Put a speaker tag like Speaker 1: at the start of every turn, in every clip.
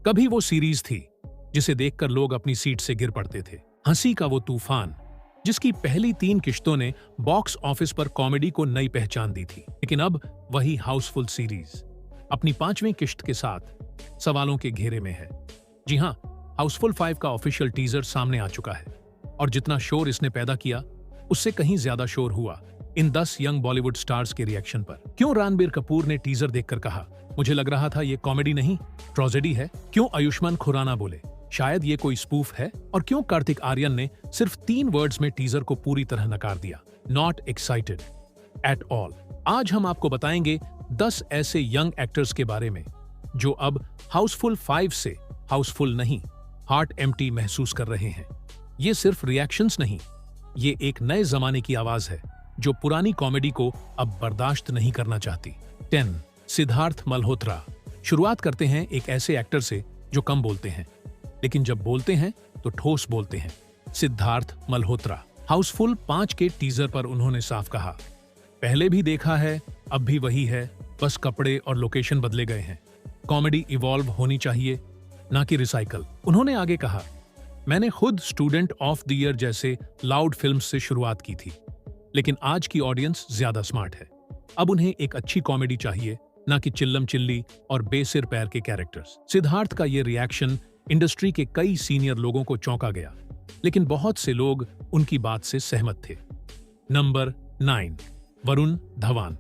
Speaker 1: कभी वो सीरीज थी जिसे देखकर लोग अपनी सीट से गिर पड़ते थे, हंसी का वो तूफान जिसकी पहली 3 किश्तों ने बॉक्स ऑफिस पर कॉमेडी को नई पहचान दी थी। लेकिन अब वही हाउसफुल सीरीज अपनी 5वीं किश्त के साथ सवालों के घेरे में है। जी हां, हाउसफुल 5 का ऑफिशियल टीजर सामने आ चुका है और जितना शोर इसने पैदा किया उससे कहीं ज्यादा शोर हुआ इन 10 यंग बॉलीवुड स्टार्स के रिएक्शन पर। क्यों रणबीर कपूर ने टीजर देखकर कहा, मुझे लग रहा था ये कॉमेडी नहीं ट्रेजेडी है? क्यों आयुष्मान खुराना बोले, शायद ये कोई स्पूफ है? और क्यों कार्तिक आर्यन ने सिर्फ 3 वर्ड्स में टीजर को पूरी तरह नकार दिया, नॉट एक्साइटेड एट ऑल? आज हम आपको बताएंगे 10 ऐसे यंग एक्टर्स के बारे में जो अब हाउसफुल 5 से हाउसफुल नहीं, हार्ट एम्प्टी महसूस कर रहे हैं। ये सिर्फ रिएक्शंस नहीं, ये एक नए जमाने की आवाज है जो पुरानी कॉमेडी को अब बर्दाश्त नहीं करना चाहती। 10 सिद्धार्थ मल्होत्रा। शुरुआत करते हैं एक ऐसे एक्टर से जो कम बोलते हैं लेकिन जब बोलते हैं तो ठोस बोलते हैं। सिद्धार्थ मल्होत्रा। हाउसफुल 5 के टीजर पर उन्होंने साफ कहा, पहले भी देखा है, अब भी वही है, बस कपड़े और लोकेशन बदले गए हैं। कॉमेडी इवॉल्व होनी चाहिए, ना कि रिसाइकल। उन्होंने आगे कहा, मैंने खुद स्टूडेंट ऑफ द ईयर जैसे लाउड फिल्म से शुरुआत की थी, लेकिन आज की ऑडियंस ज्यादा स्मार्ट है। अब उन्हें एक अच्छी कॉमेडी चाहिए, ना कि चिल्लम चिल्ली और बेसिर पैर के कैरेक्टर्स। सिद्धार्थ का ये रिएक्शन इंडस्ट्री के कई सीनियर लोगों को चौंका गया, लेकिन बहुत से लोग उनकी बात से सहमत थे। नंबर 9 वरुण धवन।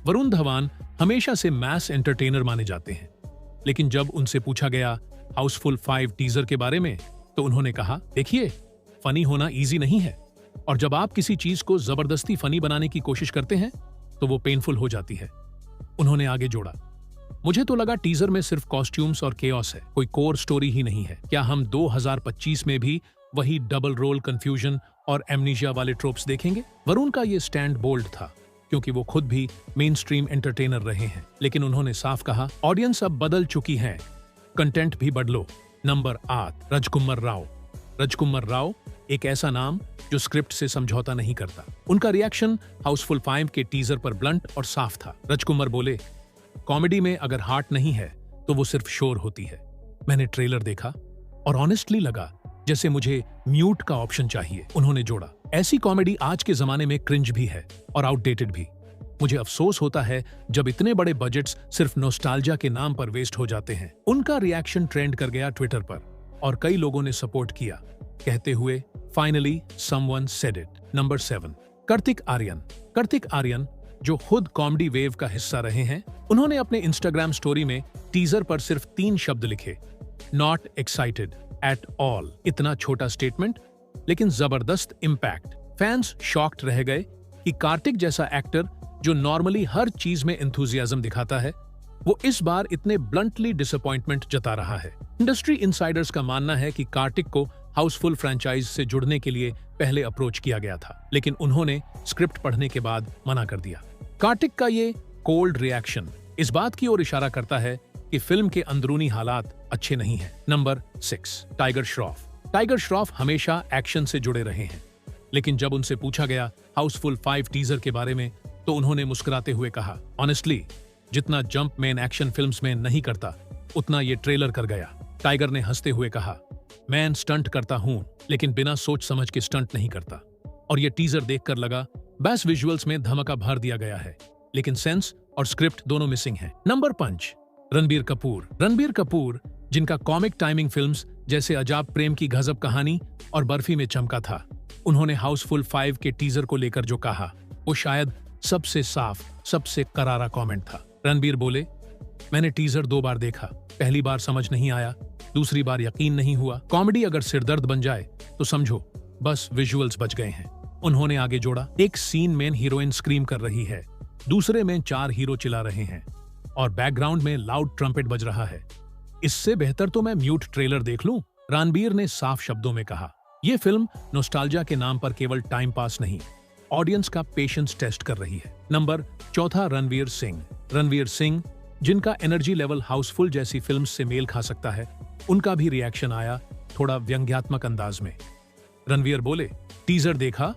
Speaker 1: वरुण धवन हमेशा से मैस एंटरटेनर माने जाते हैं, लेकिन जब उनसे पूछा गया हाउसफुल 5 टीजर के बारे में तो उन्होंने कहा, देखिए, फनी होना इजी नहीं है और जब आप किसी चीज को जबरदस्ती फनी बनाने की कोशिश करते हैं तो वो पेनफुल हो जाती है। उन्होंने आगे जोड़ा, मुझे तो लगा टीजर में सिर्फ कॉस्ट्यूम्स और केओस है, कोई कोर स्टोरी ही नहीं है। क्या हम 2025 में भी वही डबल रोल कंफ्यूजन और एमनीशिया वाले ट्रोप्स देखेंगे? वरुण का ये स्टैंड बोल्ड था क्योंकि वो खुद भी मेन स्ट्रीम एंटरटेनर रहे हैं, लेकिन उन्होंने साफ कहा, ऑडियंस अब बदल चुकी है, कंटेंट भी बदलो। नंबर 8 राजकुमार राव। राजकुमार राव एक ऐसा नाम जो स्क्रिप्ट से समझौता नहीं करता। उनका रिएक्शन हाउसफुल 5 के टीजर पर ब्लंट और साफ था। राजकुमार बोले, कॉमेडी में अगर हार्ट नहीं है तो वो सिर्फ शोर होती है। मैंने ट्रेलर देखा और ऑनेस्टली लगा जैसे मुझे म्यूट का ऑप्शन चाहिए। उन्होंने जोड़ा, ऐसी कॉमेडी आज के जमाने में क्रिंज भी है और आउटडेटेड भी। मुझे अफसोस होता है जब इतने बड़े बजट्स सिर्फ नॉस्टैल्जिया के नाम पर वेस्ट हो जाते हैं। उनका रिएक्शन ट्रेंड कर गया ट्विटर पर और कई लोगों ने सपोर्ट किया, कहते हुए, finally someone said it. Number 7 Kartik Aaryan. Kartik Aaryan जो खुद कॉमेडी वेव का हिस्सा रहे हैं, उन्होंने अपने इंस्टाग्राम स्टोरी में टीजर पर सिर्फ 3 शब्द लिखे, नॉट एक्साइटेड एट ऑल। इतना छोटा स्टेटमेंट लेकिन जबरदस्त इम्पैक्ट। फैंस शॉक्ड रह गए कि कार्तिक जैसा एक्टर जो नॉर्मली हर चीज में एंथुसियाज्म दिखाता है, वो इस बार इतने ब्लंटली डिसअपॉइंटमेंट जता रहा है। इंडस्ट्री इनसाइडर्स का मानना है कि कार्तिक को हाउसफुल फ्रेंचाइज से जुड़ने के लिए पहले अप्रोच किया गया था, लेकिन उन्होंने स्क्रिप्ट पढ़ने के बाद मना कर दिया। कार्तिक का ये कोल्ड रिएक्शन इस बात की ओर इशारा करता है कि फिल्म के अंदरूनी हालात अच्छे नहीं हैं। Number 6 tiger Shroff. Tiger Shroff हमेशा एक्शन से जुड़े रहे हैं, लेकिन जब उनसे पूछा गया हाउसफुल 5 टीजर के बारे में तो उन्होंने मुस्कुराते हुए कहा, ऑनेस्टली जितना जंप मैन एक्शन फिल्म्स में नहीं करता उतना ये ट्रेलर कर गया। टाइगर ने हंसते हुए कहा, मैं स्टंट करता हूं लेकिन बिना सोच समझ के स्टंट नहीं करता, और ये टीजर देखकर लगा बस विजुअल्स में धमाका भर दिया गया है, लेकिन सेंस और स्क्रिप्ट दोनों मिसिंग हैं। नंबर 5 रणबीर कपूर। रणबीर कपूर जिनका कॉमिक टाइमिंग फिल्म्स जैसे अजाब प्रेम की गजब कहानी और बर्फी में चमका था, उन्होंने हाउसफुल 5 के टीजर को लेकर जो कहा वो शायद सबसे साफ, सबसे करारा कमेंट था। रणबीर बोले, मैंने टीजर 2 बार देखा, पहली बार समझ नहीं आया, दूसरी बार यकीन नहीं हुआ। कॉमेडी अगर सिरदर्द बन जाए तो समझो बस विजुअल्स बच गए हैं। उन्होंने आगे जोड़ा, एक सीन में हीरोइन स्क्रीम कर रही है, दूसरे में 4 हीरो चिल्ला रहे हैं और बैकग्राउंड में लाउड ट्रम्पेट बज रहा है। इससे बेहतर तो मैं म्यूट ट्रेलर देख लूं। रणबीर ने साफ शब्दों में कहा, यह फिल्म नॉस्टैल्जिया के नाम पर केवल टाइम पास नहीं, ऑडियंस का पेशेंस टेस्ट कर रही है। नंबर 4 रणवीर सिंह। रणवीर सिंह जिनका एनर्जी लेवल हाउसफुल जैसी फिल्म्स से मेल खा सकता है, उनका भी रिएक्शन आया थोड़ा व्यंग्यात्मक अंदाज में। रणवीर बोले, टीजर देखा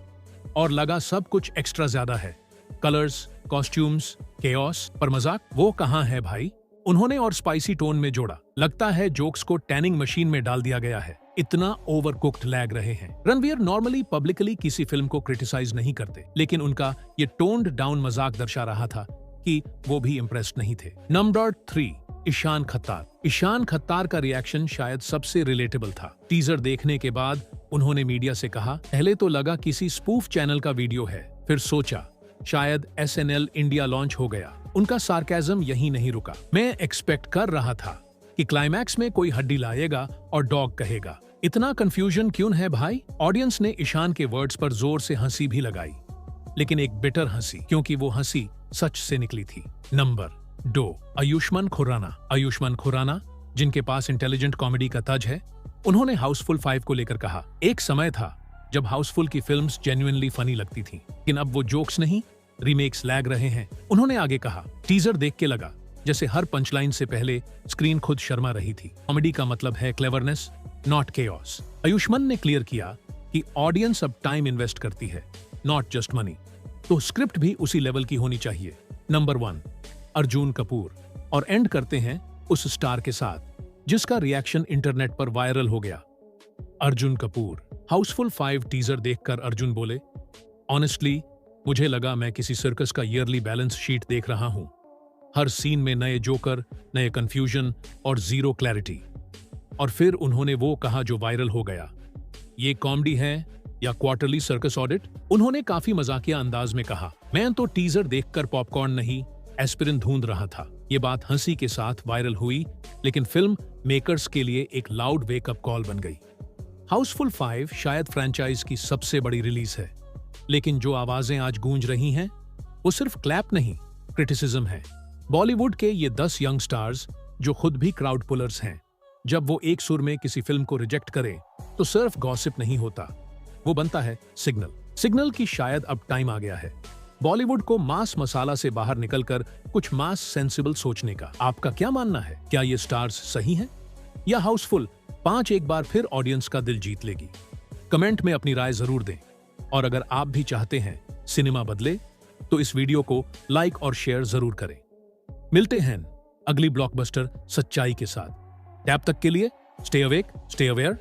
Speaker 1: और लगा सब कुछ एक्स्ट्रा ज्यादा है, कलर्स, कॉस्ट्यूम्स, केओस, पर मजाक वो कहां है भाई? उन्होंने और स्पाइसी टोन में जोड़ा, लगता है जोक्स को टैनिंग मशीन में डाल दिया गया है, इतना ओवर कुक्ड लैग रहे हैं। रणवीर नॉर्मली पब्लिकली किसी फिल्म को क्रिटिसाइज नहीं करते, लेकिन उनका ये टोन्ड डाउन मजाक दर्शा रहा था कि वो भी इम्प्रेस्ड नहीं थे। नंबर 3, ईशान खत्तार। ईशान खत्तार का रिएक्शन शायद सबसे रिलेटेबल था। टीजर देखने के बाद उन्होंने मीडिया से कहा, पहले तो लगा किसी स्पूफ चैनल का वीडियो है, फिर सोचा शायद SNL इंडिया लॉन्च हो गया। उनका सार्केज्म यहीं नहीं रुका। मैं एक्सपेक्ट कर रहा था कि क्लाइमैक्स में कोई हड्डी लाएगा और डॉग कहेगा। इतना कंफ्यूजन क्यों है भाई? ऑडियंस ने ईशान के वर्ड्स पर जोर से हंसी भी लगाई, लेकिन एक बिटर हंसी, क्योंकि वो हंसी सच से निकली थी। नंबर 2, आयुष्मान खुराना। आयुष्मान खुराना, जिनके पास इंटेलिजेंट कॉमेडी का तज है, उन्होंने हाउसफुल 5 को लेकर कहा, एक समय था जब हाउसफुल की फिल्म्स जेन्युइनली फनी लगती थीं, लेकिन अब वो जोक्स नहीं, रीमेक्स लैग रहे हैं। उन्होंने आगे कहा, टीजर देख के लगा जैसे हर पंचलाइन से पहले स्क्रीन खुद शर्मा रही थी। कॉमेडी का मतलब है क्लेवरनेस, नॉट केओस। आयुष्मान ने क्लियर किया कि ऑडियंस अब टाइम इन्वेस्ट करती है, नॉट जस्ट मनी, तो स्क्रिप्ट भी उसी लेवल की होनी चाहिए। नंबर 1, अर्जुन कपूर। और एंड करते हैं उस स्टार के साथ जिसका रिएक्शन इंटरनेट पर वायरल हो गया, अर्जुन कपूर। हाउसफुल 5 टीजर देखकर अर्जुन बोले, ऑनेस्टली मुझे लगा मैं किसी सर्कस का ईयरली बैलेंस शीट देख रहा हूं। हर सीन में नए जोकर, नए कंफ्यूजन और जीरो क्लैरिटी। और फिर उन्होंने वो कहा जो वायरल हो गया, ये कॉमेडी है या क्वार्टरली सर्कस ऑडिट? उन्होंने काफी मजाकिया अंदाज में कहा, मैं तो टीजर देखकर पॉपकॉर्न नहीं, एस्पिरिन ढूंढ रहा था। ये बात हंसी के साथ वायरल हुई, लेकिन फिल्म मेकर्स के लिए एक लाउड वेकअप कॉल बन गई। हाउसफुल 5 शायद फ्रेंचाइज की सबसे बड़ी रिलीज है, लेकिन जो आवाजें आज गूंज रही हैं वो सिर्फ क्लैप नहीं, क्रिटिसिज्म है। बॉलीवुड के ये 10 यंग स्टार्स जो खुद भी क्राउड पुलर्स हैं, जब वो एक सुर में किसी फिल्म को रिजेक्ट करें तो सिर्फ गॉसिप नहीं होता, वो बनता है सिग्नल की शायद अब टाइम आ गया है बॉलीवुड को मास मसाला से बाहर निकलकर कुछ मास सेंसिबल सोचने का। आपका क्या मानना है? क्या ये स्टार्स सही हैं या हाउसफुल 5 एक बार फिर ऑडियंस का दिल जीत लेगी? कमेंट में अपनी राय जरूर दें, और अगर आप भी चाहते हैं सिनेमा बदले तो इस वीडियो को लाइक और शेयर जरूर करें। मिलते हैं अगली ब्लॉकबस्टर सच्चाई के साथ। तब तक के लिए स्टे अवेक, स्टे अवेयर।